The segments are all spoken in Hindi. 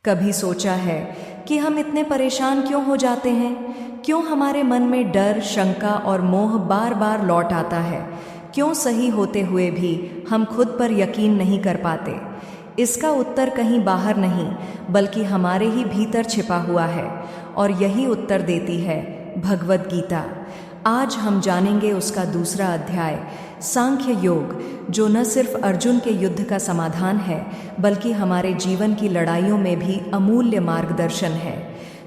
कभी सोचा है कि हम इतने परेशान क्यों हो जाते हैं? क्यों हमारे मन में डर, शंका और मोह बार बार लौट आता है? क्यों सही होते हुए भी हम खुद पर यकीन नहीं कर पाते? इसका उत्तर कहीं बाहर नहीं, बल्कि हमारे ही भीतर छिपा हुआ है, और यही उत्तर देती है भगवद गीता। आज हम जानेंगे उसका दूसरा अध्याय, सांख्य योग, जो न सिर्फ अर्जुन के युद्ध का समाधान है, बल्कि हमारे जीवन की लड़ाइयों में भी अमूल्य मार्गदर्शन है।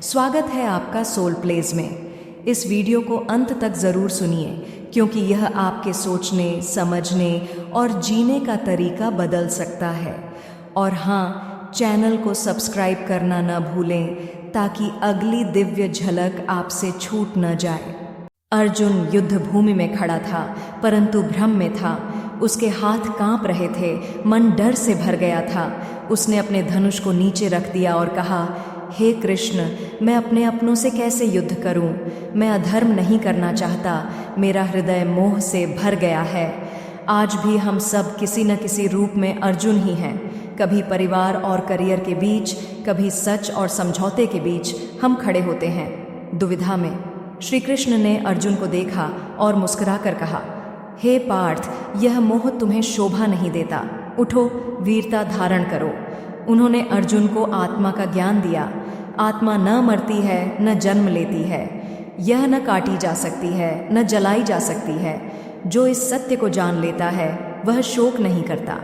स्वागत है आपका सोल प्लेज में। इस वीडियो को अंत तक ज़रूर सुनिए, क्योंकि यह आपके सोचने, समझने और जीने का तरीका बदल सकता है। और हाँ, चैनल को सब्सक्राइब करना न भूलें, ताकि अगली दिव्य झलक आपसे छूट न जाए। अर्जुन युद्ध भूमि में खड़ा था, परंतु भ्रम में था। उसके हाथ कांप रहे थे, मन डर से भर गया था। उसने अपने धनुष को नीचे रख दिया और कहा, हे कृष्ण, मैं अपने अपनों से कैसे युद्ध करूं? मैं अधर्म नहीं करना चाहता, मेरा हृदय मोह से भर गया है। आज भी हम सब किसी न किसी रूप में अर्जुन ही हैं। कभी परिवार और करियर के बीच, कभी सच और समझौते के बीच हम खड़े होते हैं, दुविधा में। श्री कृष्ण ने अर्जुन को देखा और मुस्कुराकर कहा, हे पार्थ, यह मोह तुम्हें शोभा नहीं देता। उठो, वीरता धारण करो। उन्होंने अर्जुन को आत्मा का ज्ञान दिया। आत्मा न मरती है, न जन्म लेती है। यह न काटी जा सकती है, न जलाई जा सकती है। जो इस सत्य को जान लेता है, वह शोक नहीं करता।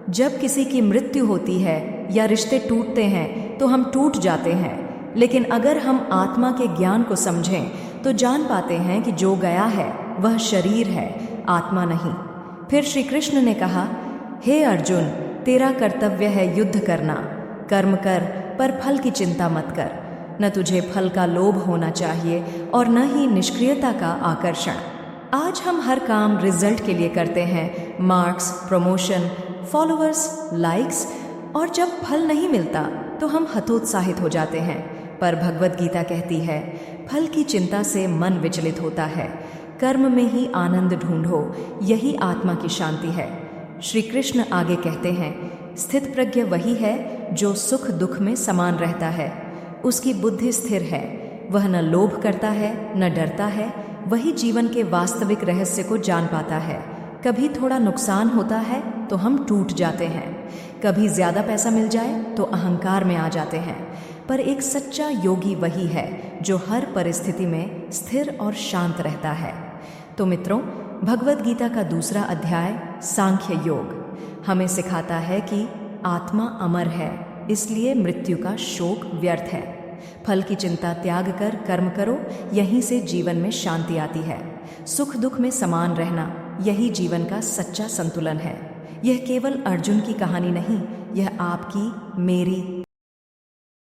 जब किसी की मृत्यु होती है या रिश्ते टूटते हैं, तो हम टूट जाते हैं। लेकिन अगर हम आत्मा के ज्ञान को समझें, तो जान पाते हैं कि जो गया है वह शरीर है, आत्मा नहीं। फिर श्री कृष्ण ने कहा, हे अर्जुन, तेरा कर्तव्य है युद्ध करना। कर्म कर, पर फल की चिंता मत कर। न तुझे फल का लोभ होना चाहिए और न ही निष्क्रियता का आकर्षण। आज हम हर काम रिजल्ट के लिए करते हैं, मार्क्स, प्रमोशन, फॉलोअर्स, लाइक्स, और जब फल नहीं मिलता तो हम हतोत्साहित हो जाते हैं। पर भगवद गीता कहती है, फल की चिंता से मन विचलित होता है। कर्म में ही आनंद ढूंढो, यही आत्मा की शांति है। श्री कृष्ण आगे कहते हैं, स्थित प्रज्ञ वही है जो सुख दुख में समान रहता है। उसकी बुद्धि स्थिर है, वह न लोभ करता है, न डरता है। वही जीवन के वास्तविक रहस्य को जान पाता है। कभी थोड़ा नुकसान होता है तो हम टूट जाते हैं, कभी ज्यादा पैसा मिल जाए तो अहंकार में आ जाते हैं। पर एक सच्चा योगी वही है जो हर परिस्थिति में स्थिर और शांत रहता है। तो मित्रों, भगवद गीता का दूसरा अध्याय, सांख्य योग, हमें सिखाता है कि आत्मा अमर है, इसलिए मृत्यु का शोक व्यर्थ है। फल की चिंता त्याग कर कर्म करो, यहीं से जीवन में शांति आती है। सुख दुख में समान रहना, यही जीवन का सच्चा संतुलन है। यह केवल अर्जुन की कहानी नहीं, यह आपकी, मेरी